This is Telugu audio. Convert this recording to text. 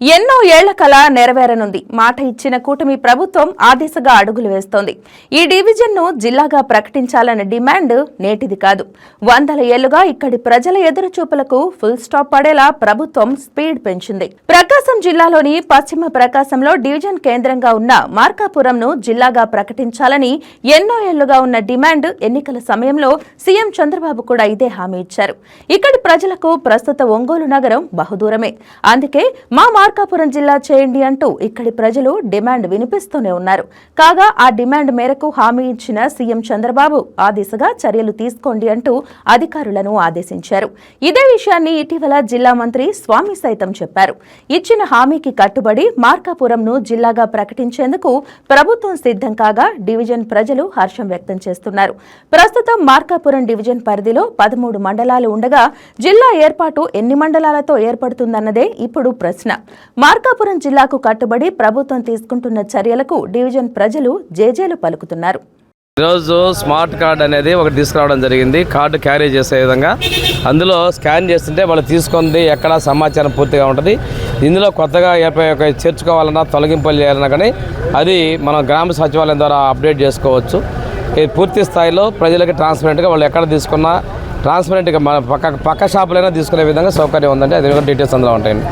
ఎన్నో ఏళ్ల కల నెరవేరనుంది. మాట ఇచ్చిన కూటమి ప్రభుత్వం ఆ దిశగా అడుగులు వేస్తోంది. ఈ డివిజన్ను జిల్లాగా ప్రకటించాలన్న డిమాండ్ నేటిది కాదు. వందల ఏళ్లుగా ఇక్కడి ప్రజల ఎదురుచూపులకు ఫుల్ స్టాప్ పడేలా ప్రభుత్వం స్పీడ్ పెంచింది. ప్రకాశం జిల్లాలోని పశ్చిమ ప్రకాశంలో డివిజన్ కేంద్రంగా ఉన్న మార్కాపురంను జిల్లాగా ప్రకటించాలని ఎన్నో ఏళ్లుగా ఉన్న డిమాండ్ ఎన్నికల సమయంలో సీఎం చంద్రబాబు కూడా ఇదే హామీ ఇచ్చారు. ఇక్కడి ప్రజలకు ప్రస్తుత ఒంగోలు నగరం బహుదూరమే. అందుకే మా మార్కాపురం జిల్లా చేయండి అంటూ ఇక్కడి ప్రజలు డిమాండ్ వినిపిస్తూనే ఉన్నారు. కాగా ఆ డిమాండ్ మేరకు హామీ ఇచ్చిన సీఎం చంద్రబాబు ఆ దిశగా చర్యలు తీసుకోండి అంటూ అధికారులను ఆదేశించారు. ఇదే విషయాన్ని ఇటీవల జిల్లా మంత్రి స్వామి సైతం చెప్పారు. ఇచ్చిన హామీకి కట్టుబడి మార్కాపురంను జిల్లాగా ప్రకటించేందుకు ప్రభుత్వం సిద్ధం కాగా డివిజన్ ప్రజలు హర్షం వ్యక్తం చేస్తున్నారు. ప్రస్తుతం మార్కాపురం డివిజన్ పరిధిలో 13 మండలాలు ఉండగా జిల్లా ఏర్పాటు ఎన్ని మండలాలతో ఏర్పడుతుందన్నదే ఇప్పుడు ప్రశ్న. మార్కాపురం జిల్లాకు కట్టుబడి ప్రభుత్వం తీసుకుంటున్న చర్యలకు డివిజన్ ప్రజలు జేజేలు పలుకుతున్నారు. ఈరోజు స్మార్ట్ కార్డ్ అనేది ఒకటి తీసుకురావడం జరిగింది. కార్డు క్యారీ చేసే విధంగా అందులో స్కాన్ చేస్తుంటే వాళ్ళు తీసుకుంది ఎక్కడ సమాచారం పూర్తిగా ఉంటుంది. ఇందులో కొత్తగా చేర్చుకోవాలన్నా తొలగింపులు చేయాలన్నా కానీ అది మనం గ్రామ సచివాలయం ద్వారా అప్డేట్ చేసుకోవచ్చు. పూర్తి స్థాయిలో ప్రజలకి ట్రాన్స్పరెంట్గా వాళ్ళు ఎక్కడ తీసుకున్నా ట్రాన్స్పరెంట్గా మన పక్క షాపులైనా తీసుకునే విధంగా సౌకర్యం ఉందంటే అది డీటెయిల్స్ అందులో ఉంటాయండి.